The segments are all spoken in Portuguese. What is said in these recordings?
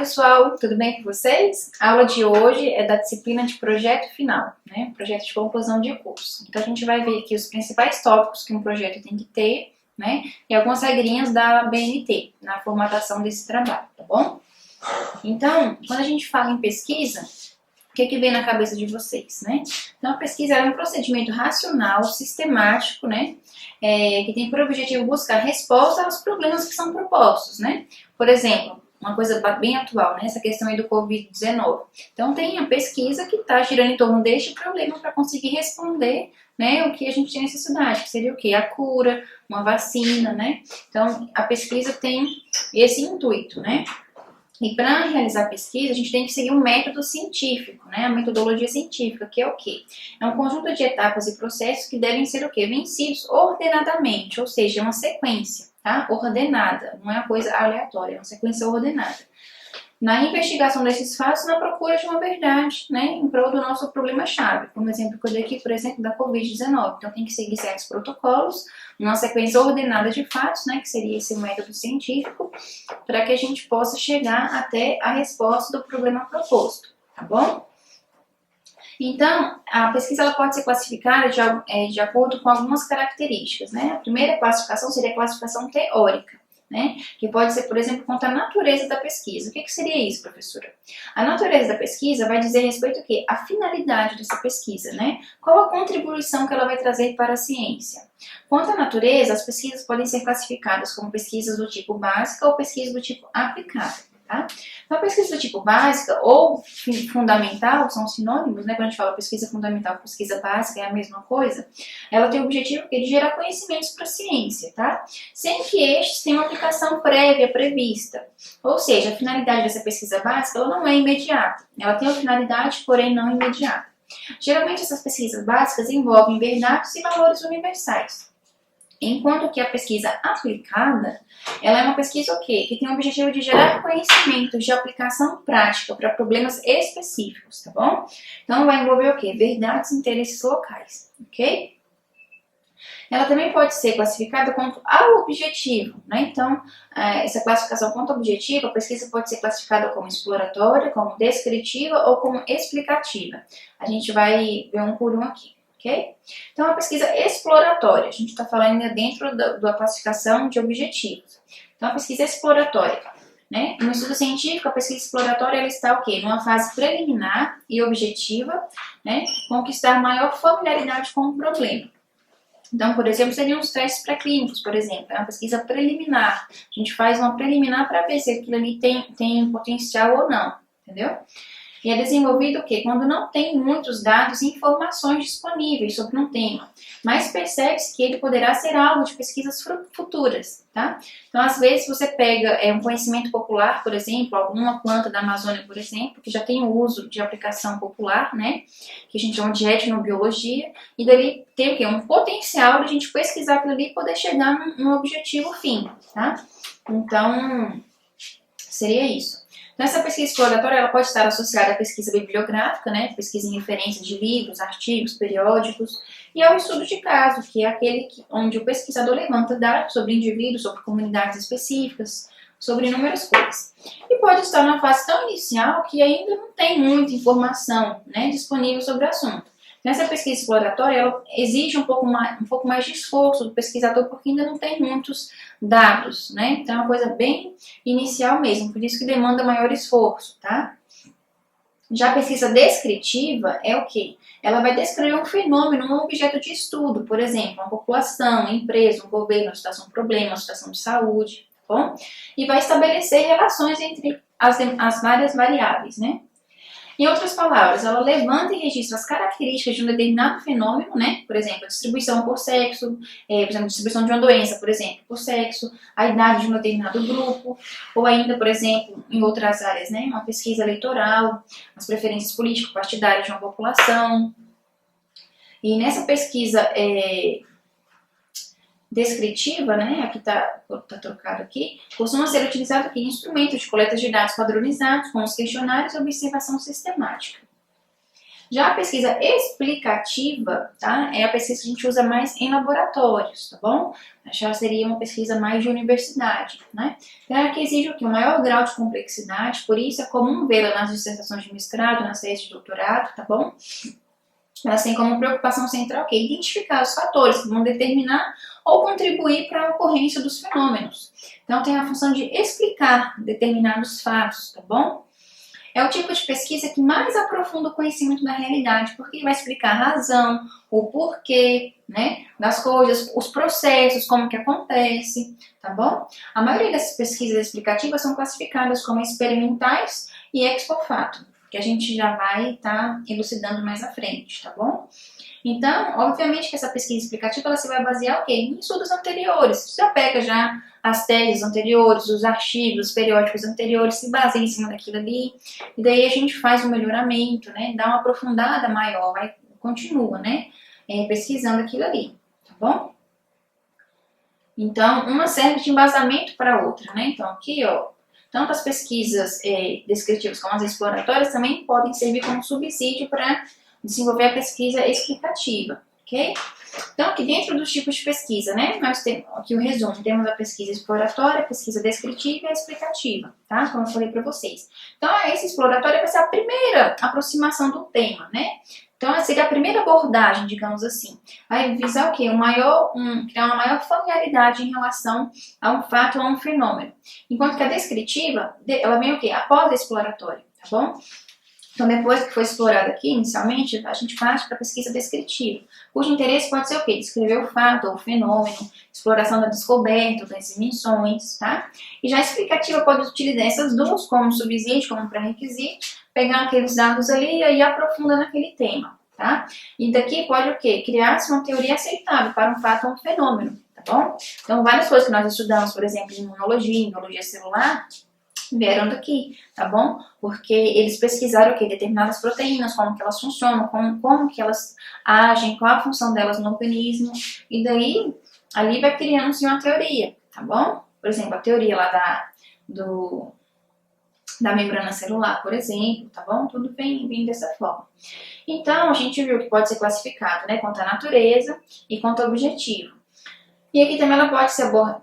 pessoal, tudo bem com vocês? A aula de hoje é da disciplina de projeto final, né? Projeto de conclusão de curso. Então a gente vai ver aqui os principais tópicos que um projeto tem que ter, né? E algumas regrinhas da BNT na formatação desse trabalho, tá bom? Então, quando a gente fala em pesquisa, o que vem na cabeça de vocês, né? Então a pesquisa é um procedimento racional, sistemático, né? Que tem por objetivo buscar resposta aos problemas que são propostos, né? Por exemplo, uma coisa bem atual, né? Essa questão aí do Covid-19. Então tem a pesquisa que está girando em torno deste problema para conseguir responder, né, o que a gente tem necessidade, que seria o quê? A cura, uma vacina, né? Então a pesquisa tem esse intuito, né? E para realizar pesquisa, a gente tem que seguir um método científico, né? A metodologia científica, que é o quê? É um conjunto de etapas e processos que devem ser o quê? Vencidos ordenadamente, ou seja, é uma sequência, tá? Ordenada, não é uma coisa aleatória, é uma sequência ordenada. Na investigação desses fatos, na procura de uma verdade, né? Em prol do nosso problema-chave. Como exemplo que eu dei aqui, por exemplo, da Covid-19. Então tem que seguir certos protocolos, uma sequência ordenada de fatos, né? Que seria esse método científico, para que a gente possa chegar até a resposta do problema proposto, tá bom? Então, a pesquisa ela pode ser classificada de acordo com algumas características, né? A primeira classificação seria a classificação teórica, né? Que pode ser, por exemplo, quanto à natureza da pesquisa. O que seria isso, professora? A natureza da pesquisa vai dizer respeito ao quê? A finalidade dessa pesquisa, né? Qual a contribuição que ela vai trazer para a ciência? Quanto à natureza, as pesquisas podem ser classificadas como pesquisas do tipo básica ou pesquisas do tipo aplicada. Tá? Então, a pesquisa do tipo básica ou fundamental são sinônimos, né? Quando a gente fala pesquisa fundamental e pesquisa básica é a mesma coisa. Ela tem o objetivo de gerar conhecimentos para a ciência, tá? Sem que estes tenham uma aplicação prévia prevista. Ou seja, a finalidade dessa pesquisa básica ela não é imediata. Ela tem uma finalidade, porém não imediata. Geralmente essas pesquisas básicas envolvem verdades e valores universais. Enquanto que a pesquisa aplicada, ela é uma pesquisa o quê? Que tem o objetivo de gerar conhecimentos de aplicação prática para problemas específicos, tá bom? Então vai envolver o quê? Verdades e interesses locais, ok? Ela também pode ser classificada quanto ao objetivo, né? Então, essa classificação quanto ao objetivo, a pesquisa pode ser classificada como exploratória, como descritiva ou como explicativa. A gente vai ver um por um aqui. Okay? Então, a pesquisa exploratória, a gente está falando ainda dentro da classificação de objetivos. Então, a pesquisa exploratória, né? No estudo científico, a pesquisa exploratória ela está o quê? Numa fase preliminar e objetiva, né? Conquistar maior familiaridade com o problema. Então, por exemplo, seriam os testes pré-clínicos, por exemplo, é uma pesquisa preliminar. A gente faz uma preliminar para ver se aquilo ali tem potencial ou não, entendeu? E é desenvolvido o quê? Quando não tem muitos dados e informações disponíveis sobre um tema, mas percebe-se que ele poderá ser alvo de pesquisas futuras, tá? Então, às vezes, você pega um conhecimento popular, por exemplo, alguma planta da Amazônia, por exemplo, que já tem o uso de aplicação popular, né? Que a gente chama de etnobiologia, e dali tem o quê? Um potencial de a gente pesquisar aquilo ali e poder chegar num objetivo fim, tá? Então, seria isso. Então, essa pesquisa exploratória ela pode estar associada à pesquisa bibliográfica, né, pesquisa em referências de livros, artigos, periódicos, e ao estudo de caso, que é aquele onde o pesquisador levanta dados sobre indivíduos, sobre comunidades específicas, sobre inúmeras coisas. E pode estar na fase tão inicial que ainda não tem muita informação, né, disponível sobre o assunto. Nessa pesquisa exploratória, ela exige um pouco mais de esforço do pesquisador, porque ainda não tem muitos dados, né? Então é uma coisa bem inicial mesmo, por isso que demanda maior esforço, tá? Já a pesquisa descritiva é o quê? Ela vai descrever um fenômeno, um objeto de estudo, por exemplo, uma população, uma empresa, um governo, uma situação de problema, uma situação de saúde, tá bom? E vai estabelecer relações entre as várias variáveis, né? Em outras palavras, ela levanta e registra as características de um determinado fenômeno, né? Por exemplo, a distribuição por sexo, por exemplo, a distribuição de uma doença, por exemplo, por sexo, a idade de um determinado grupo, ou ainda, por exemplo, em outras áreas, né? Uma pesquisa eleitoral, as preferências político-partidárias de uma população. E nessa pesquisa descritiva, né, aqui tá trocado aqui, costuma ser utilizado aqui instrumentos de coleta de dados padronizados, como os questionários e observação sistemática. Já a pesquisa explicativa, tá? É a pesquisa que a gente usa mais em laboratórios, tá bom? Já seria uma pesquisa mais de universidade, né? Então, ela que exige o quê? Um maior grau de complexidade, por isso é comum vê-la nas dissertações de mestrado, nas teses de doutorado, tá bom? Elas têm como preocupação central o quê? Identificar os fatores que vão determinar ou contribuir para a ocorrência dos fenômenos. Então, tem a função de explicar determinados fatos, tá bom? É o tipo de pesquisa que mais aprofunda o conhecimento da realidade, porque vai explicar a razão, o porquê, né, das coisas, os processos, como que acontece, tá bom? A maioria dessas pesquisas explicativas são classificadas como experimentais e ex post facto, que a gente já vai estar elucidando mais à frente, tá bom? Então, obviamente que essa pesquisa explicativa ela se vai basear o quê? Em estudos anteriores. Você já pega já as teses anteriores, os artigos, os periódicos anteriores, se baseia em cima daquilo ali, e daí a gente faz um melhoramento, né? Dá uma aprofundada maior, vai, continua, né? Pesquisando aquilo ali, tá bom? Então, uma serve de embasamento para a outra, né? Então, aqui, ó, tanto as pesquisas descritivas como as exploratórias também podem servir como subsídio para desenvolver a pesquisa explicativa, ok? Então, aqui dentro dos tipos de pesquisa, né, nós temos aqui o resumo, temos a pesquisa exploratória, a pesquisa descritiva e a explicativa, tá? Como eu falei para vocês. Então, essa exploratória vai ser a primeira aproximação do tema, né? Então, seria a primeira abordagem, digamos assim. Vai visar o quê? Criar uma maior familiaridade em relação a um fato ou a um fenômeno. Enquanto que a descritiva, ela vem o quê? Após a exploratória, tá bom? Então, depois que foi explorado aqui, inicialmente, a gente parte para a pesquisa descritiva, cujo interesse pode ser o quê? Descrever o fato ou o fenômeno, exploração da descoberta, das dimensões, tá? E já a explicativa pode utilizar essas duas como subsídio, como pré-requisito, pegar aqueles dados ali e aí aprofunda naquele tema, tá? E daqui pode o quê? Criar-se uma teoria aceitável para um fato ou um fenômeno, tá bom? Então, várias coisas que nós estudamos, por exemplo, em imunologia, em biologia celular, vieram daqui, tá bom? Porque eles pesquisaram o que? Determinadas proteínas, como que elas funcionam, como que elas agem, qual a função delas no organismo, e daí ali vai criando-se uma teoria, tá bom? Por exemplo, a teoria lá da membrana celular, por exemplo, tá bom? Tudo vem dessa forma. Então, a gente viu que pode ser classificado, né, quanto à natureza e quanto ao objetivo. E aqui também ela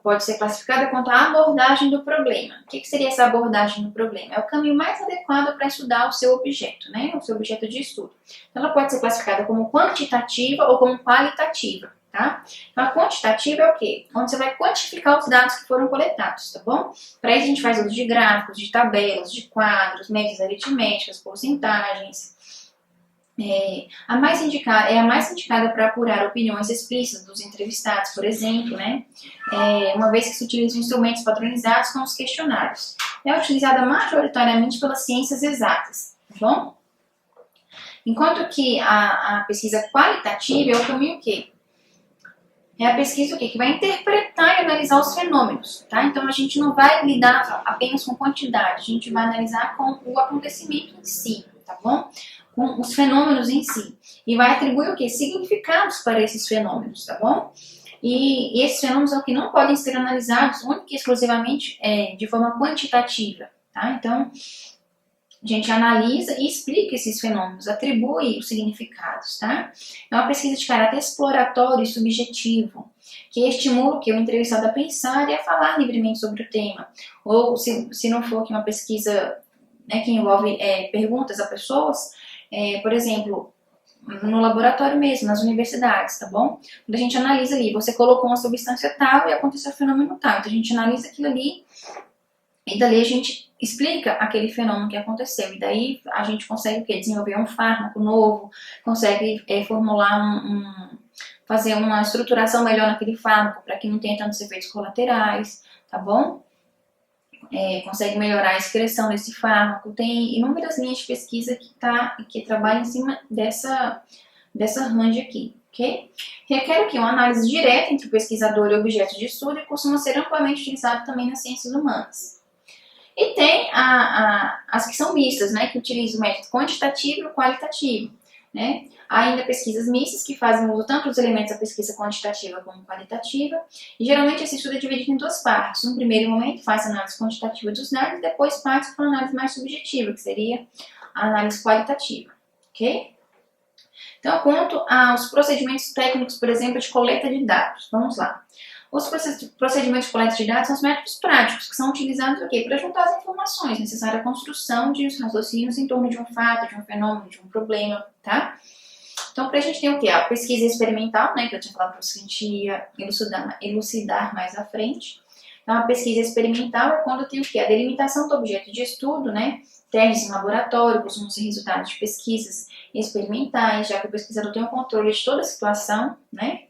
pode ser classificada quanto à abordagem do problema. O que seria essa abordagem do problema? É o caminho mais adequado para estudar o seu objeto, né? O seu objeto de estudo. Então, ela pode ser classificada como quantitativa ou como qualitativa, tá? Então, a quantitativa é o quê? Onde você vai quantificar os dados que foram coletados, tá bom? Para isso, a gente faz uso de gráficos, de tabelas, de quadros, médias aritméticas, porcentagens. É a mais indicada para apurar opiniões explícitas dos entrevistados, por exemplo, né? Uma vez que se utilizam instrumentos padronizados como os questionários. É utilizada majoritariamente pelas ciências exatas, tá bom? Enquanto que a pesquisa qualitativa é o caminho o quê? É a pesquisa o quê? Que vai interpretar e analisar os fenômenos, tá? Então, a gente não vai lidar apenas com quantidade, a gente vai analisar com o acontecimento em si, tá bom? Com os fenômenos em si. E vai atribuir o quê? Significados para esses fenômenos, tá bom? E esses fenômenos que não podem ser analisados única e exclusivamente de forma quantitativa, tá? Então, a gente analisa e explica esses fenômenos, atribui os significados, tá? É uma pesquisa de caráter exploratório e subjetivo, que estimula o entrevistado a pensar e a falar livremente sobre o tema. Ou, se não for que uma pesquisa, né, que envolve perguntas a pessoas, por exemplo, no laboratório mesmo, nas universidades, tá bom? Quando a gente analisa ali, você colocou uma substância tal e aconteceu o fenômeno tal. Então a gente analisa aquilo ali e dali a gente explica aquele fenômeno que aconteceu. E daí a gente consegue o quê? Desenvolver um fármaco novo, consegue formular fazer uma estruturação melhor naquele fármaco para que não tenha tantos efeitos colaterais, tá bom? Consegue melhorar a excreção desse fármaco. Tem inúmeras linhas de pesquisa que trabalham em cima dessa range aqui, ok? Requer o quê? Uma análise direta entre o pesquisador e o objeto de estudo e costuma ser amplamente utilizado também nas ciências humanas. E tem as que são mistas, né? Que utilizam o método quantitativo e qualitativo, né? Há ainda pesquisas mistas que fazem uso tanto dos elementos da pesquisa quantitativa como qualitativa, e geralmente esse estudo é dividido em duas partes. No primeiro momento faz a análise quantitativa dos dados e depois parte para a análise mais subjetiva, que seria a análise qualitativa, ok? Então, quanto aos procedimentos técnicos, por exemplo, de coleta de dados, vamos lá. Os procedimentos de coleta de dados são os métodos práticos que são utilizados aqui para juntar as informações necessárias à construção de raciocínios em torno de um fato, de um fenômeno, de um problema, tá? Então, para a gente ter o quê? A pesquisa experimental, né, que eu tinha falado para você que a gente ia elucidar mais à frente. Então, a pesquisa experimental é quando tem o quê? A delimitação do objeto de estudo, né? Testes em laboratório costumam ser resultados de pesquisas experimentais, já que o pesquisador tem o controle de toda a situação, né?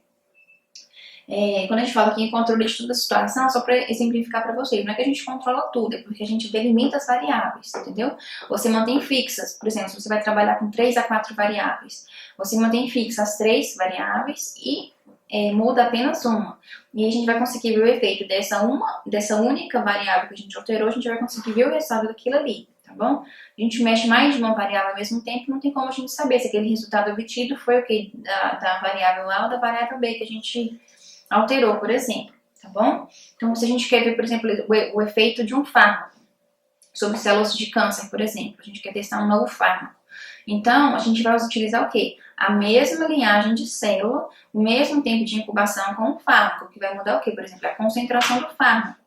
Quando a gente fala aqui em controle de toda a situação, só para exemplificar para vocês, não é que a gente controla tudo, é porque a gente delimita as variáveis, entendeu? Você mantém fixas, por exemplo, se você vai trabalhar com 3 a 4 variáveis, você mantém fixas as 3 variáveis e muda apenas uma. E a gente vai conseguir ver o efeito dessa única variável que a gente alterou, a gente vai conseguir ver o resultado daquilo ali, tá bom? A gente mexe mais de uma variável ao mesmo tempo, não tem como a gente saber se aquele resultado obtido foi o que da variável A ou da variável B que a gente alterou, por exemplo, tá bom? Então, se a gente quer ver, por exemplo, o efeito de um fármaco sobre células de câncer, por exemplo, a gente quer testar um novo fármaco. Então, a gente vai utilizar o quê? A mesma linhagem de célula, o mesmo tempo de incubação com o fármaco, que vai mudar o quê? Por exemplo, a concentração do fármaco.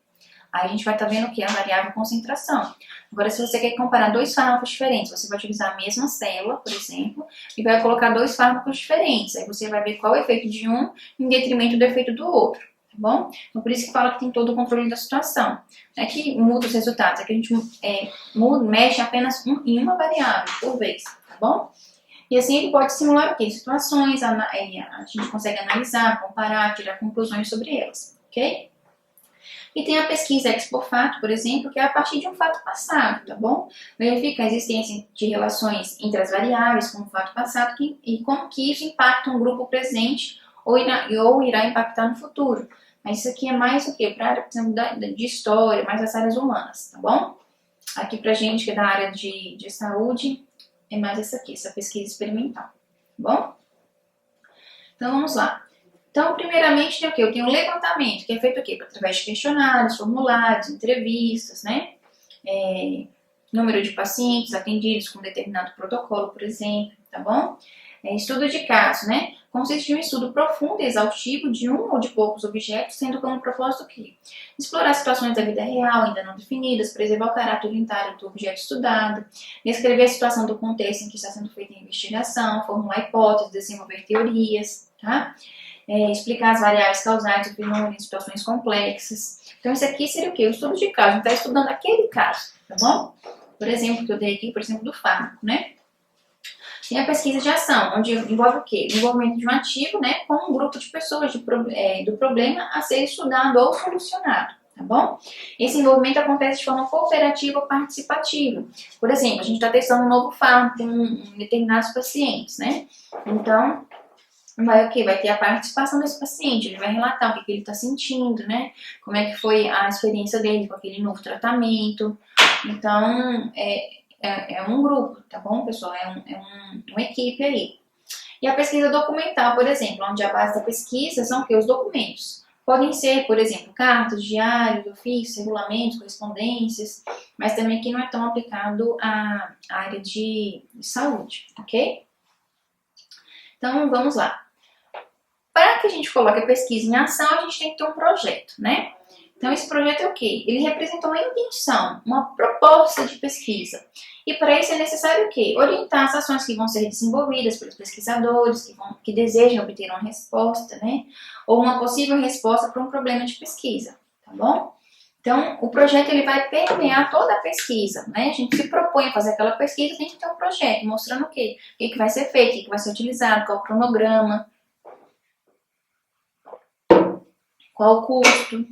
Aí a gente vai estar vendo o que? A variável concentração. Agora, se você quer comparar 2 fármacos diferentes, você vai utilizar a mesma célula, por exemplo, e vai colocar 2 fármacos diferentes. Aí você vai ver qual é o efeito de um em detrimento do efeito do outro, tá bom? Então, por isso que fala que tem todo o controle da situação. Não é que muda os resultados, é que a gente mexe apenas em uma variável por vez, tá bom? E assim ele pode simular o quê? Situações, a gente consegue analisar, comparar, tirar conclusões sobre elas, ok? E tem a pesquisa ex post facto, por exemplo, que é a partir de um fato passado, tá bom? Verifica a existência de relações entre as variáveis com o fato passado e como que isso impacta um grupo presente ou irá impactar no futuro. Mas isso aqui é mais o quê? Para a área, por exemplo, de história, mais as áreas humanas, tá bom? Aqui pra gente que é da área de saúde, é mais essa aqui, essa pesquisa experimental, tá bom? Então vamos lá. Então, primeiramente, tem o quê? Eu tenho um levantamento, que é feito o quê? Através de questionários, formulários, entrevistas, né? Número de pacientes atendidos com determinado protocolo, por exemplo, tá bom? Estudo de caso, né? Consiste em um estudo profundo e exaustivo de um ou de poucos objetos, tendo como propósito o quê? Explorar situações da vida real, ainda não definidas, preservar o caráter unitário do objeto estudado, descrever a situação do contexto em que está sendo feita a investigação, formular hipóteses, desenvolver teorias, tá? Explicar as variáveis causais do fenômeno em situações complexas. Então, isso aqui seria o quê? O estudo de caso. A gente está estudando aquele caso, tá bom? Por exemplo, que eu dei aqui, por exemplo, do fármaco, né? Tem a pesquisa de ação, onde envolve o quê? O envolvimento de um ativo, né, com um grupo de pessoas do problema a ser estudado ou solucionado, tá bom? Esse envolvimento acontece de forma cooperativa ou participativa. Por exemplo, a gente está testando um novo fármaco com determinados pacientes, né? Então, vai o quê? Vai ter a participação desse paciente, ele vai relatar o que ele está sentindo, né? Como é que foi a experiência dele com aquele novo tratamento. Então, é um grupo, tá bom, pessoal? Uma equipe aí. E a pesquisa documental, por exemplo, onde a base da pesquisa são o quê? Os documentos. Podem ser, por exemplo, cartas, diários, ofícios, regulamentos, correspondências, mas também aqui não é tão aplicado à área de saúde, ok? Então, vamos lá. Para que a gente coloque a pesquisa em ação, a gente tem que ter um projeto, né? Então, esse projeto é o quê? Ele representa uma intenção, uma proposta de pesquisa. E para isso é necessário o quê? Orientar as ações que vão ser desenvolvidas pelos pesquisadores, que desejam obter uma resposta, né? Ou uma possível resposta para um problema de pesquisa, tá bom? Então, o projeto ele vai permear toda a pesquisa, né? A gente se propõe a fazer aquela pesquisa, tem que ter um projeto mostrando o quê? O que vai ser feito, o que vai ser utilizado, qual o cronograma, qual o custo.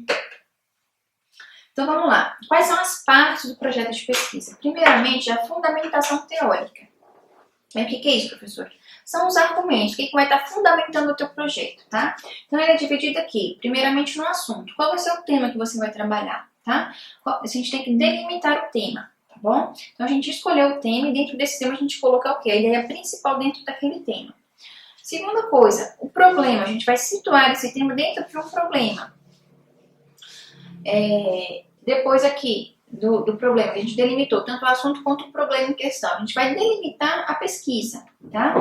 Então vamos lá. Quais são as partes do projeto de pesquisa? Primeiramente, a fundamentação teórica. O que é isso, professor? São os argumentos, o que vai estar fundamentando o teu projeto, tá? Então ele é dividido aqui, primeiramente no assunto. Qual vai ser o tema que você vai trabalhar, tá? A gente tem que delimitar o tema, tá bom? Então a gente escolheu o tema e dentro desse tema a gente coloca o quê? A ideia principal dentro daquele tema. Segunda coisa, o problema. A gente vai situar esse tema dentro de um problema. Depois aqui, do problema, a gente delimitou tanto o assunto quanto o problema em questão. A gente vai delimitar a pesquisa, tá?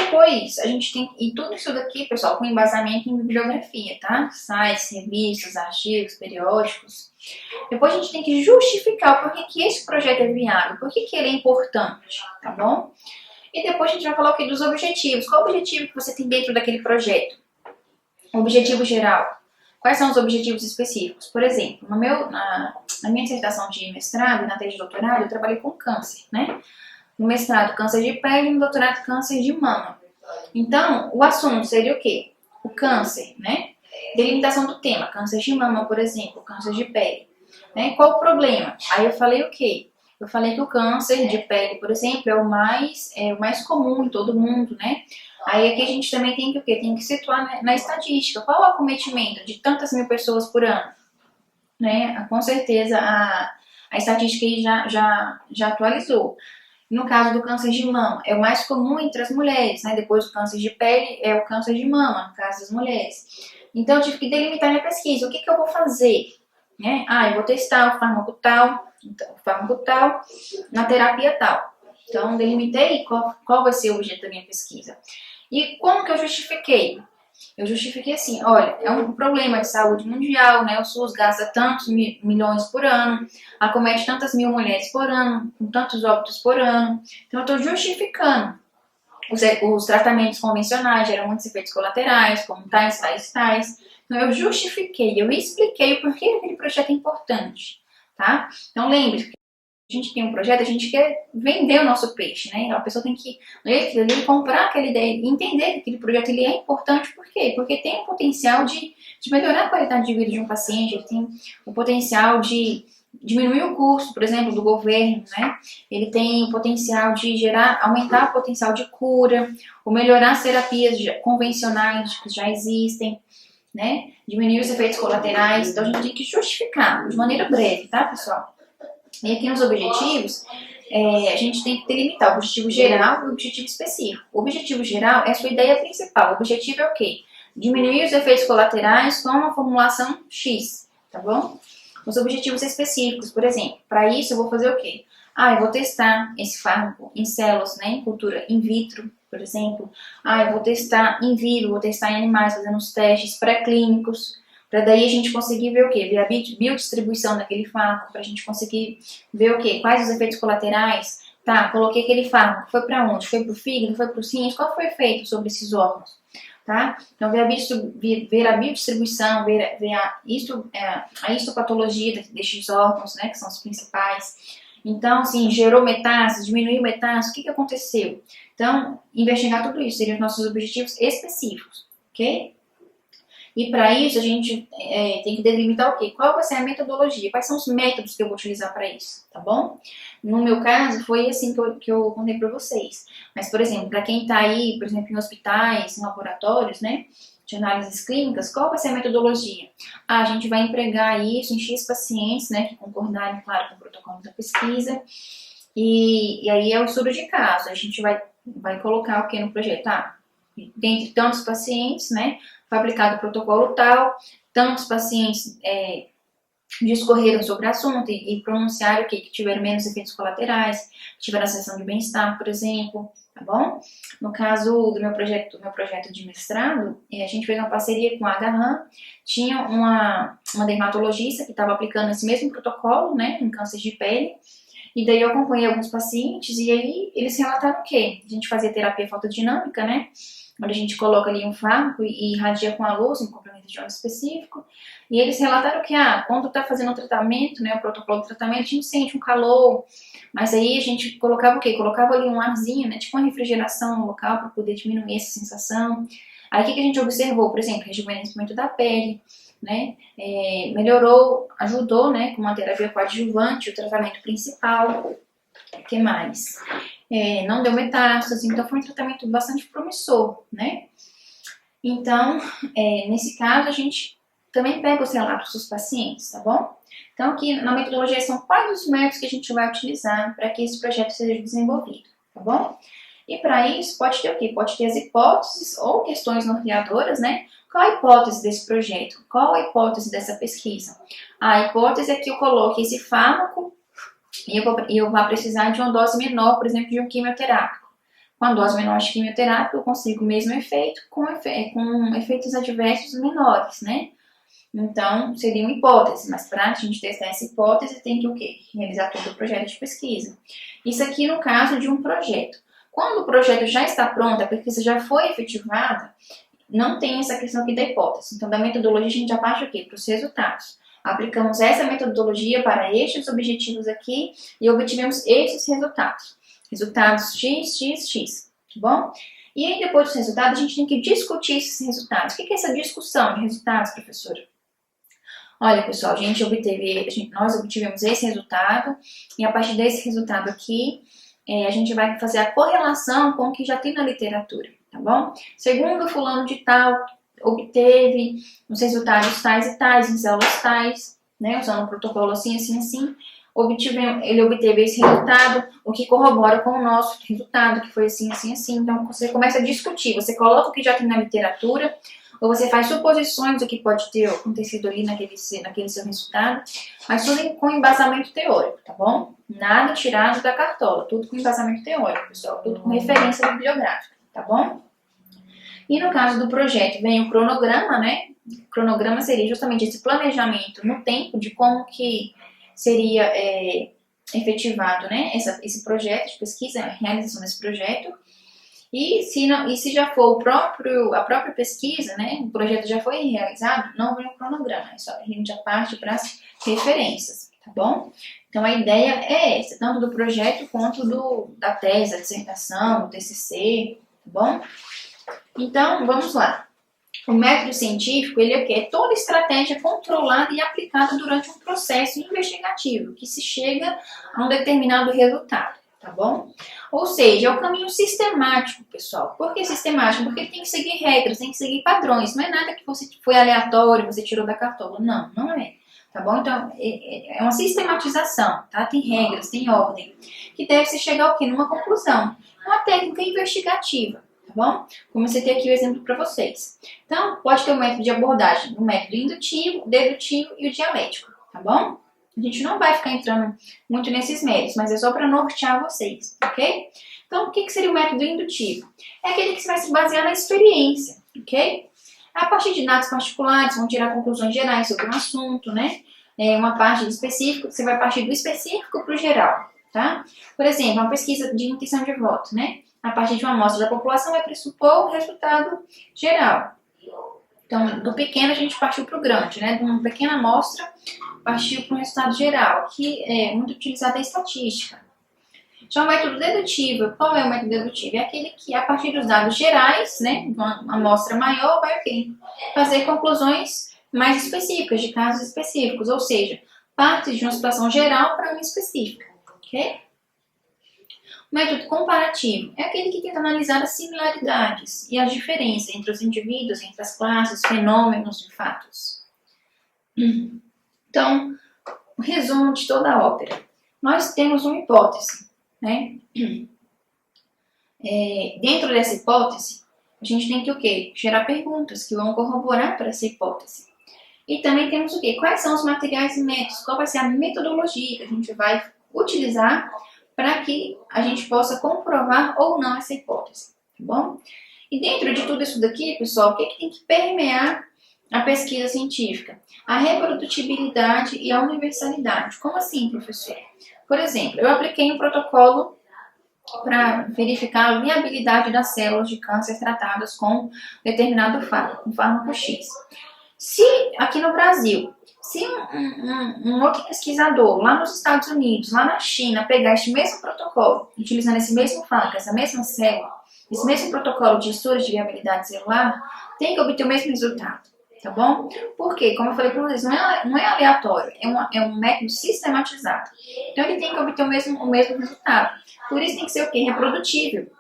Depois, a gente tem, e tudo isso daqui, pessoal, com embasamento em bibliografia, tá? Sites, revistas, artigos, periódicos. Depois a gente tem que justificar o porquê que esse projeto é viável, por que ele é importante, tá bom? E depois a gente vai falar o que dos objetivos. Qual o objetivo que você tem dentro daquele projeto? O objetivo geral. Quais são os objetivos específicos? Por exemplo, na minha dissertação de mestrado e na tese de doutorado, eu trabalhei com câncer, né? No mestrado, câncer de pele, no doutorado, câncer de mama. Então, o assunto seria o quê? O câncer, né? Delimitação do tema, câncer de mama, por exemplo, câncer de pele. Né? Qual o problema? Aí eu falei o quê? Eu falei que o câncer de pele, por exemplo, é o mais comum em todo mundo, né? Aí aqui a gente também tem que o quê? Tem que situar na estatística. Qual é o acometimento de tantas mil pessoas por ano? Né? Com certeza a estatística aí já atualizou. No caso do câncer de mama, é o mais comum entre as mulheres, né? Depois do câncer de pele, é o câncer de mama, no caso das mulheres. Então, eu tive que delimitar minha pesquisa. O que eu vou fazer? Né? Eu vou testar o fármaco tal, na terapia tal. Então, delimitei qual vai ser o objeto da minha pesquisa. E como que eu justifiquei? Eu justifiquei assim, olha, é um problema de saúde mundial, né? O SUS gasta tantos milhões por ano, acomete tantas mil mulheres por ano, com tantos óbitos por ano. Então, eu estou justificando. Os tratamentos convencionais geram muitos efeitos colaterais, como tais. Então, eu justifiquei, eu expliquei o porquê aquele projeto é importante, tá? Então, lembre-se, a gente tem um projeto, a gente quer vender o nosso peixe, né? A pessoa tem que ler aquilo ali, comprar aquela ideia e entender que aquele projeto ele é importante. Por quê? Porque tem o potencial de melhorar a qualidade de vida de um paciente, ele tem o potencial de diminuir o custo, por exemplo, do governo, né? Ele tem o potencial de aumentar o potencial de cura, ou melhorar as terapias convencionais que já existem, né? Diminuir os efeitos colaterais. Então a gente tem que justificar de maneira breve, tá, pessoal? E aqui nos objetivos, a gente tem que delimitar o objetivo geral e o objetivo específico. O objetivo geral é a sua ideia principal. O objetivo é o quê? Diminuir os efeitos colaterais com uma formulação X, tá bom? Os objetivos específicos, por exemplo, para isso eu vou fazer o quê? Eu vou testar esse fármaco em células, né, em cultura in vitro, por exemplo. Eu vou testar in vivo, vou testar em animais, fazendo os testes pré-clínicos, para daí a gente conseguir ver o quê? Ver a biodistribuição daquele fármaco, para a gente conseguir ver o quê? Quais os efeitos colaterais. Tá, coloquei aquele fármaco, foi para onde? Foi para o fígado, foi para os rins? Qual foi o efeito sobre esses órgãos? Tá? Então, ver a biodistribuição, ver a histopatologia destes órgãos, né, que são os principais. Então, assim, gerou metástase, diminuiu metástase, o que aconteceu? Então, investigar tudo isso seriam os nossos objetivos específicos, ok? E para isso, a gente tem que delimitar o quê? Qual vai ser a metodologia? Quais são os métodos que eu vou utilizar para isso, tá bom? No meu caso, foi assim que eu contei para vocês. Mas, por exemplo, para quem está aí, por exemplo, em hospitais, em laboratórios, né, de análises clínicas, qual vai ser a metodologia? A gente vai empregar isso em X pacientes, né, que concordarem, claro, com o protocolo da pesquisa. E aí é o estudo de caso. A gente vai colocar o que no projeto? Dentre tantos pacientes, né, foi aplicado o protocolo tal, tantos pacientes discorreram sobre o assunto e pronunciaram o quê? Que tiveram menos efeitos colaterais, tiveram a sensação de bem-estar, por exemplo, tá bom? No caso do meu projeto de mestrado, a gente fez uma parceria com a Agarran, tinha uma dermatologista que estava aplicando esse mesmo protocolo, né, em câncer de pele, e daí eu acompanhei alguns pacientes e aí eles relataram o quê? A gente fazia terapia fotodinâmica, né? Onde a gente coloca ali um fármaco e irradia com a luz, um complemento de óleo específico. E eles relataram que, quando está fazendo o tratamento, né, o protocolo de tratamento, a gente sente um calor. Mas aí a gente colocava o quê? Colocava ali um arzinho, né, tipo uma refrigeração no local para poder diminuir essa sensação. Aí o que a gente observou? Por exemplo, rejuvenescimento da pele, né, ajudou, né, com uma terapia coadjuvante, o tratamento principal. O que mais? Não deu metástase, então foi um tratamento bastante promissor, né? Então, nesse caso, a gente também pega os relatos dos pacientes, tá bom? Então, aqui na metodologia são quais os métodos que a gente vai utilizar para que esse projeto seja desenvolvido, tá bom? E para isso pode ter o quê? Pode ter as hipóteses ou questões norteadoras, né? Qual a hipótese desse projeto? Qual a hipótese dessa pesquisa? A hipótese é que eu coloque esse fármaco e eu vou precisar de uma dose menor, por exemplo, de um quimioterápico. Com a dose menor de quimioterápico, eu consigo o mesmo efeito com efeitos adversos menores, né? Então, seria uma hipótese, mas para a gente testar essa hipótese, tem que o quê? Realizar todo o projeto de pesquisa. Isso aqui no caso de um projeto. Quando o projeto já está pronto, a pesquisa já foi efetivada, não tem essa questão aqui da hipótese. Então, da metodologia, a gente já parte o quê? Para os resultados. Aplicamos essa metodologia para estes objetivos aqui e obtivemos estes resultados. Resultados X, X, X, tá bom? E aí, depois dos resultados, a gente tem que discutir esses resultados. O que é essa discussão de resultados, professora? Olha, pessoal, nós obtivemos esse resultado e a partir desse resultado aqui, a gente vai fazer a correlação com o que já tem na literatura, tá bom? Segundo fulano de tal, obteve os resultados tais e tais, em células tais, né? Usando um protocolo assim, assim, assim. Ele obteve esse resultado, o que corrobora com o nosso resultado, que foi assim, assim, assim. Então, você começa a discutir, você coloca o que já tem na literatura, ou você faz suposições do que pode ter acontecido ali naquele seu resultado, mas tudo com embasamento teórico, tá bom? Nada tirado da cartola, tudo com embasamento teórico, pessoal, tudo com referência bibliográfica, tá bom? E no caso do projeto, vem o cronograma, né? O cronograma seria justamente esse planejamento no tempo de como que seria efetivado, né? Esse projeto de pesquisa, a realização desse projeto. E se já for a própria pesquisa, né, o projeto já foi realizado, não vem o cronograma, a gente já parte para as referências, tá bom? Então a ideia é essa, tanto do projeto quanto da tese, da dissertação, do TCC, tá bom? Então, vamos lá. O método científico, ele é toda estratégia controlada e aplicada durante um processo investigativo, que se chega a um determinado resultado. Tá bom? Ou seja, é o caminho sistemático, pessoal. Por que sistemático? Porque tem que seguir regras, tem que seguir padrões. Não é nada que você foi aleatório, você tirou da cartola. Não, não é. Tá bom? Então, é uma sistematização, tá? Tem regras, tem ordem. Que deve se chegar ao quê? Numa conclusão. Uma técnica investigativa, tá bom? Como você tem aqui o exemplo para vocês. Então, pode ter um método de abordagem, o método indutivo, dedutivo e o dialético, tá bom? A gente não vai ficar entrando muito nesses méritos, mas é só para nortear vocês, ok? Então, o que seria o método indutivo? É aquele que vai se basear na experiência, ok? A partir de dados particulares, vão tirar conclusões gerais sobre um assunto, né? Uma parte específica, você vai partir do específico para o geral, tá? Por exemplo, uma pesquisa de intenção de voto, né? A partir de uma amostra da população vai pressupor o resultado geral. Então, do pequeno a gente partiu para o grande, né? De uma pequena amostra, partiu para um resultado geral, que é muito utilizado a estatística. Já o método dedutivo, qual é o método dedutivo? É aquele que, a partir dos dados gerais, né, uma amostra maior, vai fazer conclusões mais específicas, de casos específicos, ou seja, parte de uma situação geral para uma específica, ok? O método comparativo é aquele que tenta analisar as similaridades e as diferenças entre os indivíduos, entre as classes, fenômenos e fatos. Então, o resumo de toda a ópera. Nós temos uma hipótese, né? Dentro dessa hipótese, a gente tem que o quê? Gerar perguntas que vão corroborar para essa hipótese. E também temos o quê? Quais são os materiais e métodos? Qual vai ser a metodologia que a gente vai utilizar para que a gente possa comprovar ou não essa hipótese, tá bom? E dentro de tudo isso daqui, pessoal, o que tem que permear a pesquisa científica? A reprodutibilidade e a universalidade. Como assim, professor? Por exemplo, eu apliquei um protocolo para verificar a viabilidade das células de câncer tratadas com determinado fármaco, um fármaco X. Se aqui no Brasil, se um outro pesquisador lá nos Estados Unidos, lá na China, pegar este mesmo protocolo, utilizando esse mesmo fármaco, essa mesma célula, esse mesmo protocolo de estudo de viabilidade celular, tem que obter o mesmo resultado, tá bom? Por quê? Como eu falei para vocês, não é aleatório, é um método sistematizado. Então ele tem que obter o mesmo resultado. Por isso tem que ser o quê? Reprodutível.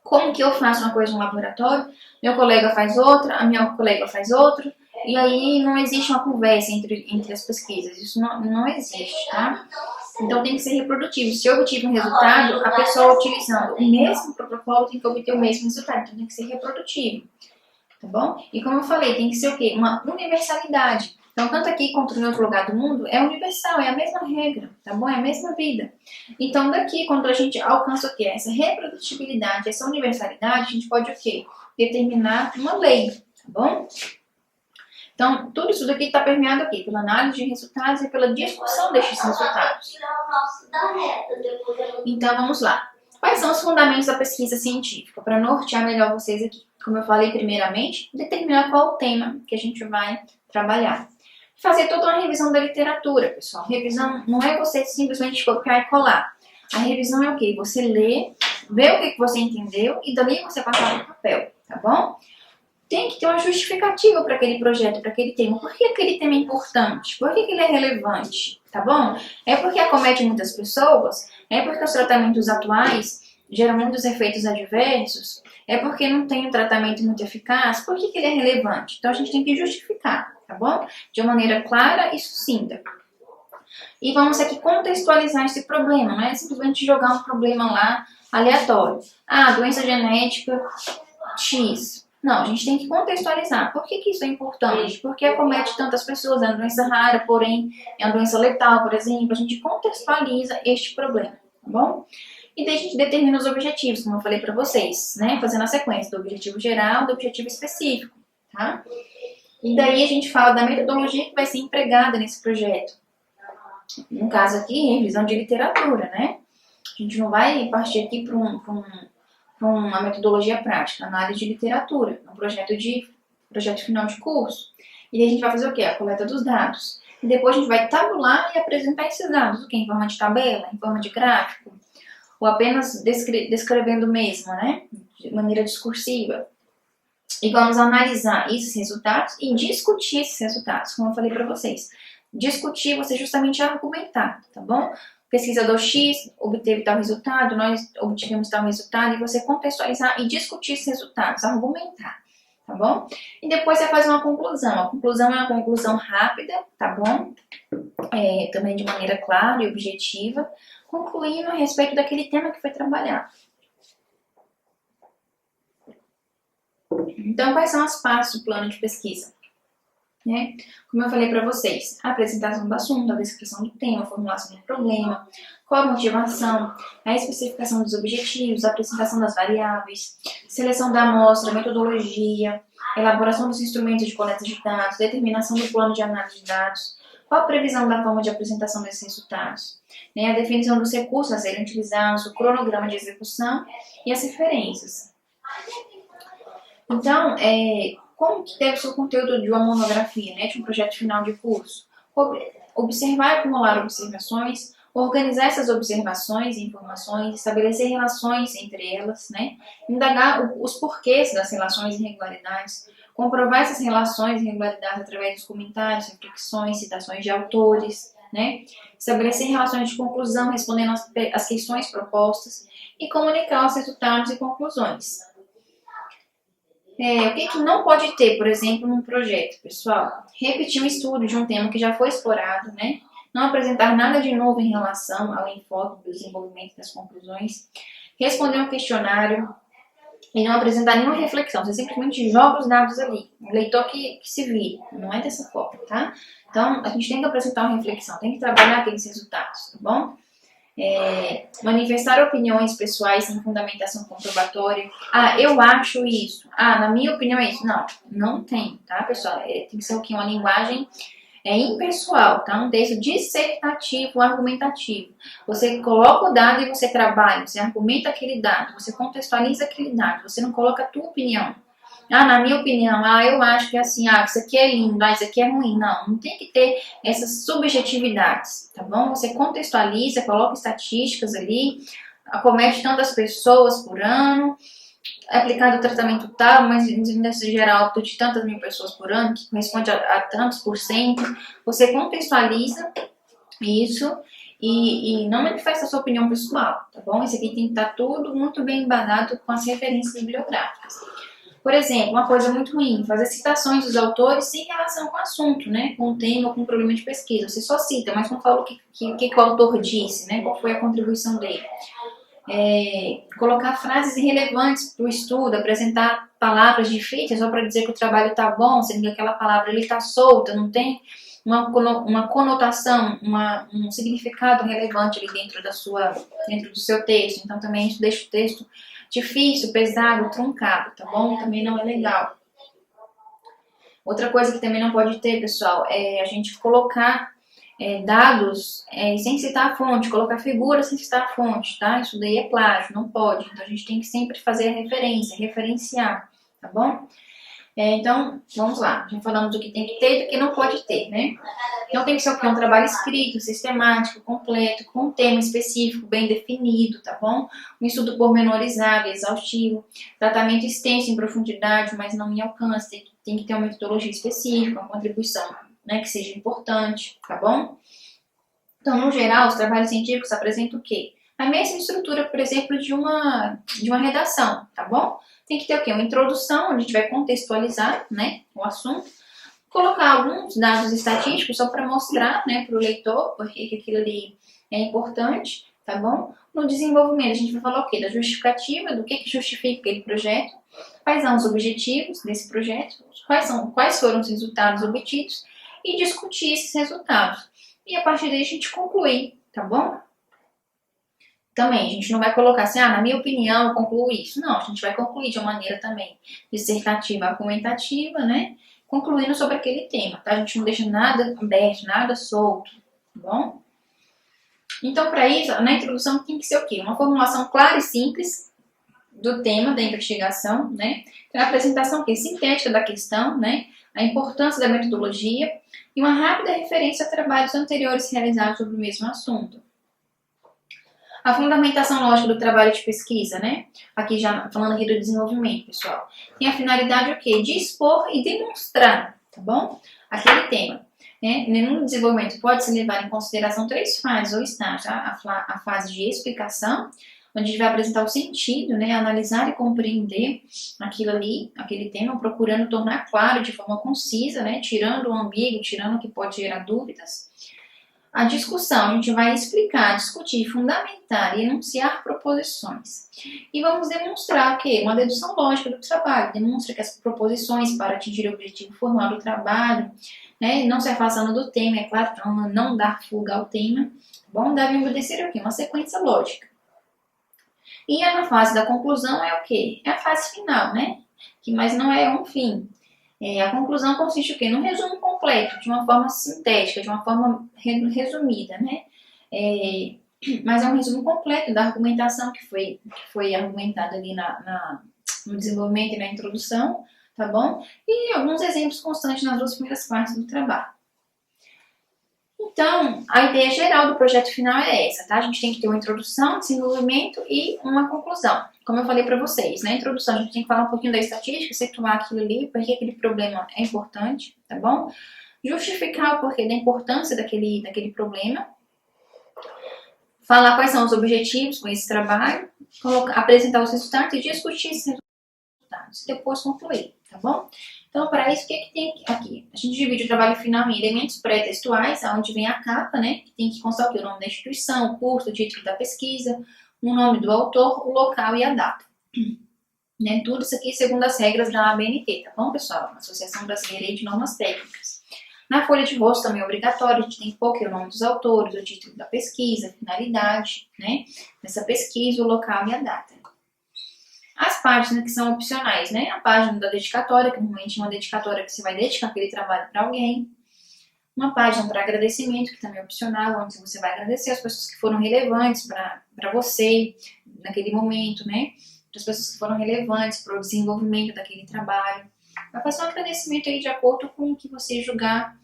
Como que eu faço uma coisa no laboratório, meu colega faz outra, a minha colega faz outra, e aí não existe uma conversa entre as pesquisas, isso não existe, tá? Então tem que ser reprodutivo. Se eu obtive um resultado, a pessoa utilizando o mesmo protocolo tem que obter o mesmo resultado. Então tem que ser reprodutivo, tá bom? E como eu falei, tem que ser o quê? Uma universalidade. Então, tanto aqui quanto em outro lugar do mundo, é universal, é a mesma regra, tá bom? É a mesma vida. Então, daqui, quando a gente alcança o quê? Essa reprodutibilidade, essa universalidade, a gente pode o quê? Determinar uma lei, tá bom? Então, tudo isso daqui está permeado aqui, pela análise de resultados e pela discussão destes resultados. Então, vamos lá. Quais são os fundamentos da pesquisa científica? Para nortear melhor vocês aqui. Como eu falei primeiramente, determinar qual o tema que a gente vai trabalhar. Fazer toda uma revisão da literatura, pessoal. Revisão não é você simplesmente copiar e colar. A revisão é o quê? Você lê, vê o que você entendeu e dali você passar no papel, tá bom? Tem que ter uma justificativa para aquele projeto, para aquele tema. Por que aquele tema é importante? Por que ele é relevante? Tá bom? É porque acomete muitas pessoas? É porque os tratamentos atuais geram muitos efeitos adversos? É porque não tem um tratamento muito eficaz? Por que ele é relevante? Então a gente tem que justificar, tá bom? De uma maneira clara e sucinta. E vamos aqui contextualizar esse problema, não é simplesmente jogar um problema lá aleatório. Ah, doença genética X. Não, a gente tem que contextualizar. Por que isso é importante? Porque acomete tantas pessoas, é uma doença rara, porém é uma doença letal, por exemplo. A gente contextualiza este problema, tá bom? E daí a gente determina os objetivos, como eu falei para vocês, né? Fazendo a sequência do objetivo geral e do objetivo específico, tá? E daí a gente fala da metodologia que vai ser empregada nesse projeto. No caso aqui, revisão de literatura, né? A gente não vai partir aqui para uma metodologia prática, análise de literatura, um projeto final de curso. E aí a gente vai fazer o quê? A coleta dos dados. E depois a gente vai tabular e apresentar esses dados, o quê? Em forma de tabela, em forma de gráfico, ou apenas descrevendo mesmo, né? De maneira discursiva. E vamos analisar esses resultados e discutir esses resultados, como eu falei para vocês. Discutir, você justamente argumentar, tá bom? Pesquisador X obteve tal resultado, nós obtivemos tal resultado, e você contextualizar e discutir esses resultados, argumentar, tá bom? E depois você faz uma conclusão. A conclusão é uma conclusão rápida, tá bom? Também de maneira clara e objetiva, concluindo a respeito daquele tema que foi trabalhado. Então, quais são as partes do plano de pesquisa? Né? Como eu falei para vocês, a apresentação do assunto, a descrição do tema, a formulação do problema, qual a motivação, a especificação dos objetivos, a apresentação das variáveis, seleção da amostra, metodologia, elaboração dos instrumentos de coleta de dados, determinação do plano de análise de dados, qual a previsão da forma de apresentação desses resultados, né? A definição dos recursos a serem utilizados, o cronograma de execução e as referências. Então, como que deve ser o conteúdo de uma monografia, né, de um projeto final de curso? Observar e acumular observações, organizar essas observações e informações, estabelecer relações entre elas, né, indagar os porquês das relações e irregularidades, comprovar essas relações e irregularidades através dos comentários, reflexões, citações de autores, né, estabelecer relações de conclusão, respondendo às questões propostas e comunicar os resultados e conclusões. O que não pode ter, por exemplo, num projeto, pessoal? Repetir o estudo de um tema que já foi explorado, né? Não apresentar nada de novo em relação ao enfoque do desenvolvimento das conclusões. Responder um questionário e não apresentar nenhuma reflexão. Você simplesmente joga os dados ali. O leitor que se vire. Não é dessa forma, tá? Então, a gente tem que apresentar uma reflexão. Tem que trabalhar aqueles resultados, tá bom? Manifestar opiniões pessoais sem fundamentação comprobatória. Ah, eu acho isso. Ah, na minha opinião é isso. Não tem, tá, pessoal? Tem que ser o quê? Uma linguagem impessoal, tá? Um texto dissertativo, argumentativo. Você coloca o dado e você trabalha, você argumenta aquele dado, você contextualiza aquele dado, você não coloca a tua opinião. Ah, na minha opinião, eu acho que é assim, isso aqui é lindo, isso aqui é ruim. Não tem que ter essas subjetividades, tá bom? Você contextualiza, coloca estatísticas ali, acomete tantas pessoas por ano, aplicado o tratamento tal, mas nesse geral, de tantas mil pessoas por ano, que corresponde a tantos por cento. Você contextualiza isso e não manifesta a sua opinião pessoal, tá bom? Isso aqui tem que estar tudo muito bem embasado com as referências bibliográficas. Por exemplo, uma coisa muito ruim, fazer citações dos autores sem relação com o assunto, né? Com o tema ou com o problema de pesquisa. Você só cita, mas não fala o que o autor disse, né? Qual foi a contribuição dele. Colocar frases irrelevantes para o estudo, apresentar palavras difíceis só para dizer que o trabalho está bom, sendo que aquela palavra está solta, não tem uma conotação, um significado relevante ali dentro do seu texto. Então também isso deixa o texto difícil, pesado, truncado, tá bom? Também não é legal. Outra coisa que também não pode ter, pessoal, é a gente colocar dados sem citar a fonte, colocar figuras sem citar a fonte, tá? Isso daí é plágio, não pode. Então a gente tem que sempre fazer a referência, referenciar, tá bom? Então, vamos lá. Já falamos do que tem que ter e do que não pode ter, né? Então tem que ser o quê? Um trabalho escrito, sistemático, completo, com um tema específico, bem definido, tá bom? Um estudo pormenorizado, exaustivo, tratamento extenso em profundidade, mas não em alcance. Tem que ter uma metodologia específica, uma contribuição, né, que seja importante, tá bom? Então, no geral, os trabalhos científicos apresentam o quê? A mesma estrutura, por exemplo, de uma redação, tá bom? Tem que ter o quê? Uma introdução, onde a gente vai contextualizar, né, o assunto, colocar alguns dados estatísticos só para mostrar, né, para o leitor porque que aquilo ali é importante, tá bom? No desenvolvimento, a gente vai falar o quê? Da justificativa, do que justifica aquele projeto, quais são os objetivos desse projeto, quais foram os resultados obtidos e discutir esses resultados. E a partir daí a gente concluir, tá bom? Também, a gente não vai colocar assim, na minha opinião, eu concluo isso. Não, a gente vai concluir de uma maneira também dissertativa, argumentativa, né? Concluindo sobre aquele tema, tá? A gente não deixa nada aberto, nada solto, tá bom? Então, para isso, na introdução tem que ser o quê? Uma formulação clara e simples do tema da investigação, né? Então, a apresentação que é sintética da questão, né? A importância da metodologia e uma rápida referência a trabalhos anteriores realizados sobre o mesmo assunto. A fundamentação lógica do trabalho de pesquisa, né? Aqui já falando aqui do desenvolvimento, pessoal. Tem a finalidade o quê? De expor e demonstrar, tá bom? Aquele tema. No desenvolvimento pode-se levar em consideração 3 fases ou estágios. A fase de explicação, onde a gente vai apresentar o sentido, né? Analisar e compreender aquilo ali, aquele tema, procurando tornar claro de forma concisa, né? Tirando o ambíguo, tirando o que pode gerar dúvidas. A discussão, a gente vai explicar, discutir, fundamentar e enunciar proposições. E vamos demonstrar o quê? Uma dedução lógica do trabalho. Demonstra que as proposições para atingir o objetivo formal do trabalho, né, não se afastando do tema, é claro, para não dar fuga ao tema, tá bom? Devem obedecer o quê? Uma sequência lógica. E na fase da conclusão é o quê? É a fase final, né? Mas não é um fim. A conclusão consiste o quê? Num resumo completo, de uma forma sintética, de uma forma resumida, né? Mas é um resumo completo da argumentação que foi argumentada ali no desenvolvimento e na introdução, tá bom? E alguns exemplos constantes nas 2 primeiras partes do trabalho. Então, a ideia geral do projeto final é essa, tá? A gente tem que ter uma introdução, desenvolvimento e uma conclusão. Como eu falei para vocês, na introdução a gente tem que falar um pouquinho da estatística, situar aquilo ali, porque aquele problema é importante, tá bom? Justificar o porquê da importância daquele problema. Falar quais são os objetivos com esse trabalho, apresentar os resultados e discutir esses resultados. E depois concluir, tá bom? Então, para isso, o que tem aqui? A gente divide o trabalho final em elementos pré-textuais, onde vem a capa, né? Que tem que constar o nome da instituição, o curso, o título da pesquisa, o nome do autor, o local e a data. Né? Tudo isso aqui segundo as regras da ABNT, tá bom, pessoal? Associação Brasileira de Normas Técnicas. Na folha de rosto também é obrigatório, a gente tem que pôr o nome dos autores, o título da pesquisa, a finalidade, né? Dessa pesquisa, o local e a data. As páginas que são opcionais, né? A página da dedicatória, que normalmente é uma dedicatória que você vai dedicar aquele trabalho para alguém. Uma página para agradecimento, que também é opcional, onde você vai agradecer as pessoas que foram relevantes para você naquele momento, né? As pessoas que foram relevantes para o desenvolvimento daquele trabalho. Vai fazer um agradecimento aí de acordo com o que você julgar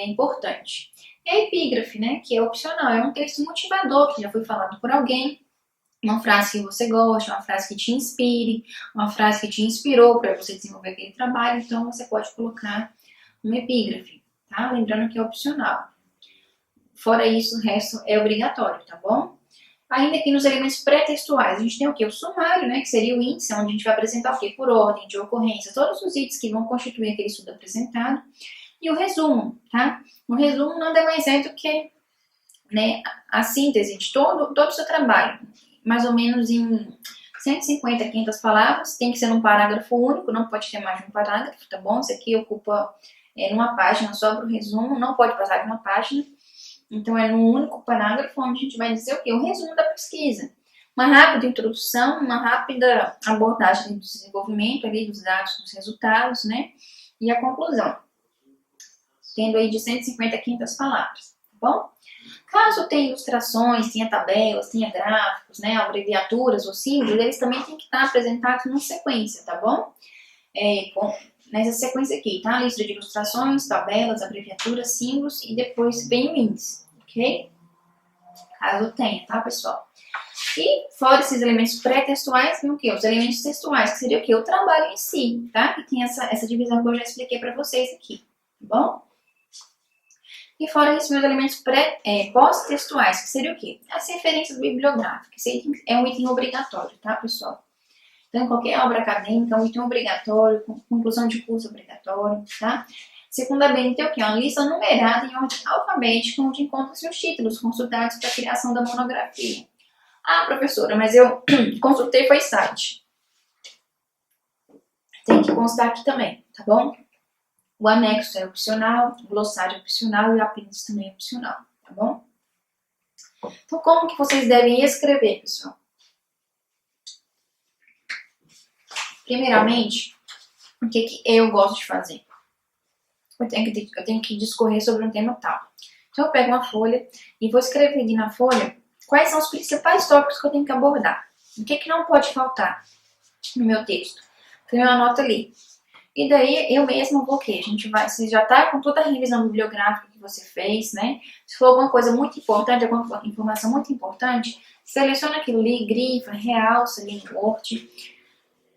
importante. E a epígrafe, né? Que é opcional, é um texto motivador que já foi falado por alguém. Uma frase que você gosta, uma frase que te inspire, uma frase que te inspirou para você desenvolver aquele trabalho, então você pode colocar uma epígrafe, tá? Lembrando que é opcional. Fora isso, o resto é obrigatório, tá bom? Ainda aqui nos elementos pré-textuais, a gente tem o quê? O sumário, né, que seria o índice, onde a gente vai apresentar o quê? Por ordem de ocorrência, todos os itens que vão constituir aquele estudo apresentado. E o resumo, tá? O resumo nada mais é do que, né, a síntese de todo o seu trabalho, mais ou menos em 150, 500 palavras, tem que ser num parágrafo único, não pode ter mais de um parágrafo, tá bom? Isso aqui ocupa numa página só para o resumo, não pode passar de uma página. Então, é num único parágrafo onde a gente vai dizer o quê? O resumo da pesquisa. Uma rápida introdução, uma rápida abordagem do desenvolvimento ali, dos dados, dos resultados, né? E a conclusão. Tendo aí de 150 a 500 palavras, tá bom? Caso tenha ilustrações, tenha tabelas, tenha gráficos, né? Abreviaturas ou símbolos, eles também têm que estar apresentados numa sequência, tá bom? Nessa sequência aqui, tá? Lista de ilustrações, tabelas, abreviaturas, símbolos e depois vem o índice, ok? Caso tenha, tá, pessoal? E fora esses elementos pré-textuais, tem o quê? Os elementos textuais, que seria o quê? O trabalho em si, tá? E tem essa divisão que eu já expliquei para vocês aqui, tá bom? E fora isso, meus elementos pós-textuais, que seria o quê? As referências bibliográficas. Esse é um item obrigatório, tá, pessoal? Então, qualquer obra acadêmica é um item obrigatório, conclusão de curso obrigatório, tá? Segundamente, tem o quê? Uma lista numerada em ordem alfabética, onde encontram-se os títulos consultados para a criação da monografia. Ah, professora, mas eu consultei foi site. Tem que constar aqui também, tá bom? O anexo é opcional, o glossário é opcional e o apêndice também é opcional, tá bom? Então, como que vocês devem escrever, pessoal? Primeiramente, o que eu gosto de fazer? Eu tenho que discorrer sobre um tema tal. Então, eu pego uma folha e vou escrever ali na folha quais são os principais tópicos que eu tenho que abordar. O que não pode faltar no meu texto. Então, eu anoto ali. E daí, eu mesma vou o quê? Você já tá com toda a revisão bibliográfica que você fez, né? Se for alguma coisa muito importante, alguma informação muito importante, seleciona aquilo ali, grifa, realça ali no Word.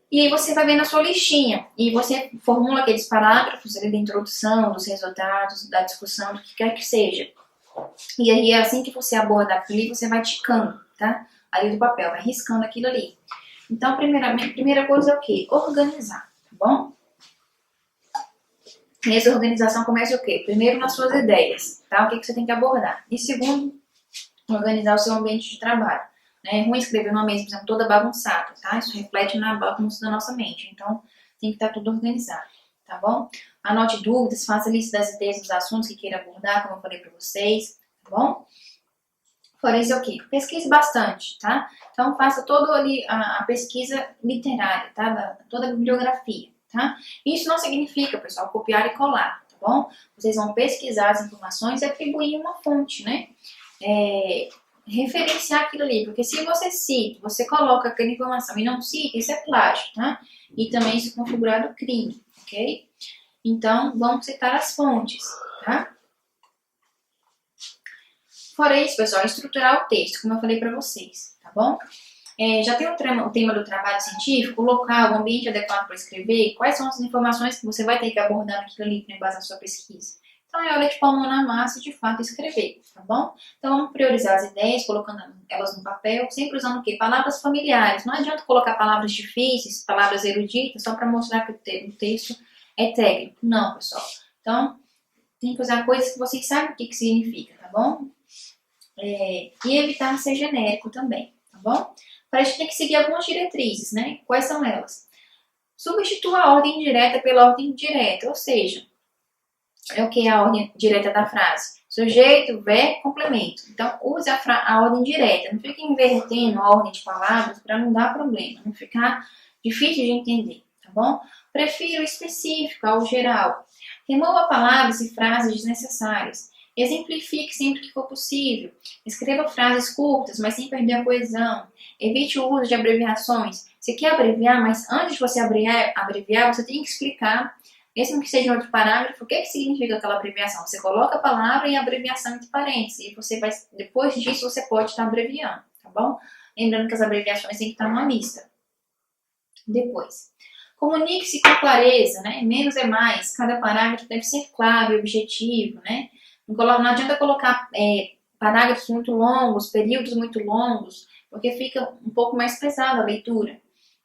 E aí você vai ver na sua listinha. E você formula aqueles parágrafos ali da introdução, dos resultados, da discussão, do que quer que seja. E aí, assim que você aborda aquilo ali, você vai ticando, tá? Ali do papel, vai riscando aquilo ali. Então, primeira coisa é o quê? Organizar, tá bom? E essa organização começa o quê? Primeiro nas suas ideias, tá? O que você tem que abordar. E segundo, organizar o seu ambiente de trabalho. É ruim escrever numa mesa, por exemplo, toda bagunçada, tá? Isso reflete na bagunça da nossa mente. Então, tem que estar tudo organizado, tá bom? Anote dúvidas, faça lista das ideias dos assuntos que queira abordar, como eu falei para vocês, tá bom? Fora isso, é o quê? Pesquise bastante, tá? Então, faça toda ali a pesquisa literária, tá? Toda a bibliografia, tá? Isso não significa, pessoal, copiar e colar, tá bom? Vocês vão pesquisar as informações e atribuir uma fonte, né? Referenciar aquilo ali, porque se você cita, você coloca aquela informação e não cita, isso é plágio, tá? E também isso é configurado crime, ok? Então, vamos citar as fontes, tá? Fora isso, pessoal, estruturar o texto, como eu falei para vocês, tá bom? Já tem o tema do trabalho científico, o local, o ambiente adequado para escrever, quais são as informações que você vai ter que abordar naquilo ali, com base na sua pesquisa. Então, é hora de pôr a mão na massa e, de fato, escrever, tá bom? Então, vamos priorizar as ideias, colocando elas no papel, sempre usando o quê? Palavras familiares. Não adianta colocar palavras difíceis, palavras eruditas, só para mostrar que o texto é técnico. Não, pessoal. Então, tem que usar coisas que vocês sabem o que significa, tá bom? E evitar ser genérico também, tá bom? Para a gente tem que seguir algumas diretrizes, né? Quais são elas? Substitua a ordem direta pela ordem direta, ou seja, é o que é a ordem direta da frase? Sujeito, verbo, complemento. Então, use a ordem direta. Não fique invertendo a ordem de palavras para não dar problema, não ficar difícil de entender, tá bom? Prefira o específico ao geral. Remova palavras e frases desnecessárias. Exemplifique sempre que for possível. Escreva frases curtas, mas sem perder a coesão. Evite o uso de abreviações. Você quer abreviar, mas antes de você abreviar, você tem que explicar, mesmo que seja em outro parágrafo, o que significa aquela abreviação. Você coloca a palavra e a abreviação entre parênteses. E você vai, depois disso, você pode estar abreviando, tá bom? Lembrando que as abreviações têm que estar numa lista. Depois, comunique-se com clareza, né? Menos é mais. Cada parágrafo deve ser claro e objetivo, né? Não adianta colocar parágrafos muito longos, períodos muito longos, porque fica um pouco mais pesada a leitura,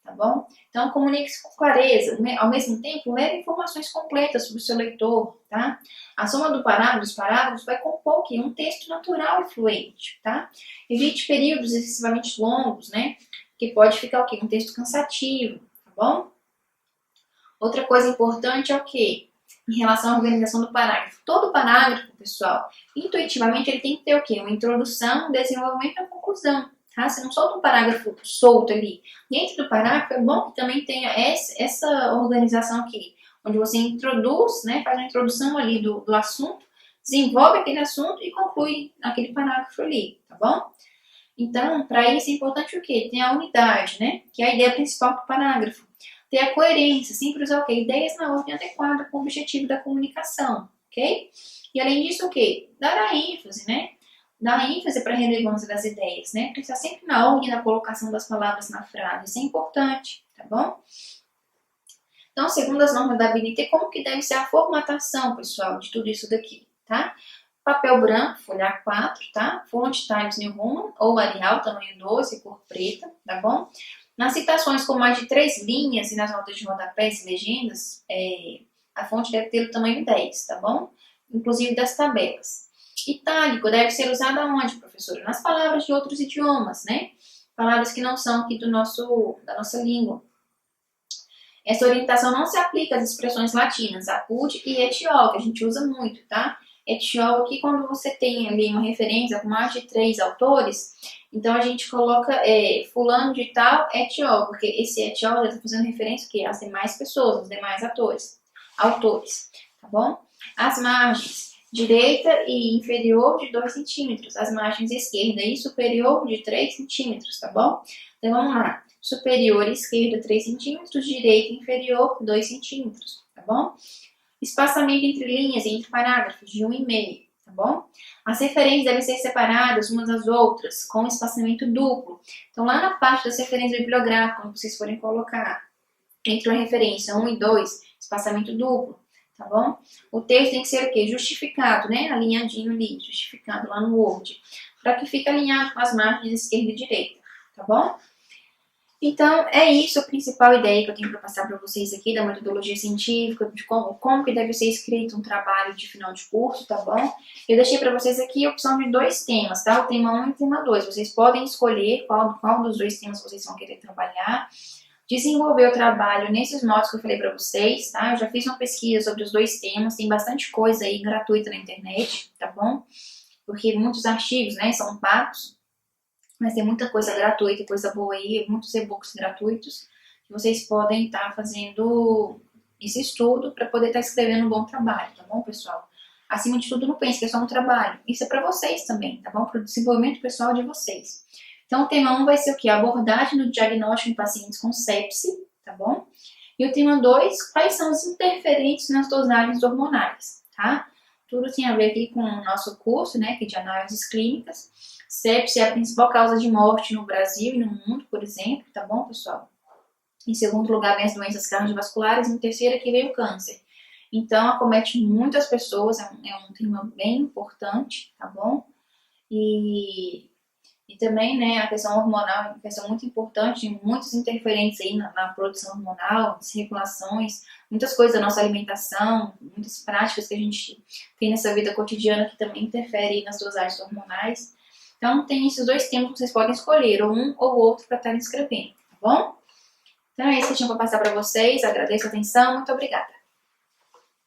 tá bom? Então, comunique-se com clareza, ao mesmo tempo, leve informações completas sobre o seu leitor, tá? A soma dos parágrafos vai compor aqui um texto natural e fluente, tá? Evite períodos excessivamente longos, né? Que pode ficar o quê? Um texto cansativo, tá bom? Outra coisa importante é o quê? Em relação à organização do parágrafo. Todo parágrafo, pessoal, intuitivamente ele tem que ter o quê? Uma introdução, um desenvolvimento e uma conclusão. Tá? Você não solta um parágrafo solto ali. Dentro do parágrafo é bom que também tenha essa organização aqui, onde você introduz, né, faz uma introdução ali do assunto, desenvolve aquele assunto e conclui aquele parágrafo ali, tá bom? Então, para isso é importante o quê? Tem a unidade, né, que é a ideia principal do parágrafo. Ter a coerência, sempre usar o quê? Ideias na ordem adequada com o objetivo da comunicação, ok? E além disso, o quê? Dar a ênfase, né? Dar ênfase para a relevância das ideias, né? Pensar sempre na ordem da colocação das palavras na frase, isso é importante, tá bom? Então, segundo as normas da BNT, como que deve ser a formatação, pessoal, de tudo isso daqui, tá? Papel branco, folha A4, tá? Fonte Times New Roman ou Arial, tamanho 12, cor preta, tá bom? Nas citações com mais de 3 linhas e nas notas de rodapés e legendas, a fonte deve ter o tamanho 10, tá bom? Inclusive das tabelas. Itálico deve ser usado aonde, professora? Nas palavras de outros idiomas, né? Palavras que não são aqui da nossa língua. Essa orientação não se aplica às expressões latinas, acude e etiol, que a gente usa muito, tá? Etiol aqui, quando você tem ali uma referência com mais de 3 autores, então a gente coloca fulano de tal etiol, porque esse etiol está fazendo referência aqui às demais pessoas, aos demais autores, tá bom? As margens, direita e inferior de 2 centímetros, as margens esquerda e superior de 3 centímetros, tá bom? Então vamos lá, superior esquerda 3 centímetros, direita inferior 2 centímetros, tá bom? Espaçamento entre linhas e entre parágrafos de 1,5, tá bom? As referências devem ser separadas umas das outras, com espaçamento duplo. Então, lá na parte das referências bibliográficas, quando vocês forem colocar entre uma referência 1 e 2, espaçamento duplo, tá bom? O texto tem que ser o quê? Justificado, né? Alinhadinho ali, justificado lá no Word, para que fique alinhado com as margens esquerda e direita, tá bom? Então, é isso a principal ideia que eu tenho para passar para vocês aqui da metodologia científica, de como que deve ser escrito um trabalho de final de curso, tá bom? Eu deixei para vocês aqui a opção de 2 temas, tá? O tema 1 e o tema 2. Vocês podem escolher qual dos 2 temas vocês vão querer trabalhar. Desenvolver o trabalho nesses modos que eu falei para vocês, tá? Eu já fiz uma pesquisa sobre os 2 temas, tem bastante coisa aí gratuita na internet, tá bom? Porque muitos artigos, né, são pagos. Mas tem muita coisa gratuita, coisa boa aí, muitos e-books gratuitos, que vocês podem estar fazendo esse estudo para poder estar escrevendo um bom trabalho, tá bom, pessoal? Acima de tudo, não pense que é só um trabalho. Isso é para vocês também, tá bom? Para o desenvolvimento pessoal de vocês. Então, o tema 1 vai ser o quê? Abordagem no diagnóstico em pacientes com sepse, tá bom? E o tema 2, quais são os interferentes nas dosagens hormonais, tá? Tudo tem a ver aqui com o nosso curso, né, aqui de análises clínicas. Sepse é a principal causa de morte no Brasil e no mundo, por exemplo, tá bom, pessoal? Em segundo lugar, vem as doenças cardiovasculares, e em terceiro aqui vem o câncer. Então, acomete muitas pessoas, é um tema bem importante, tá bom? E também, né, a questão hormonal é uma questão muito importante, tem muitos interferentes aí na produção hormonal, desregulações, muitas coisas da nossa alimentação, muitas práticas que a gente tem nessa vida cotidiana que também interferem nas dosagens hormonais. Então, tem esses 2 temas que vocês podem escolher, ou um ou outro, para estar escrevendo, tá bom? Então, é isso que eu tinha para passar para vocês. Agradeço a atenção. Muito obrigada.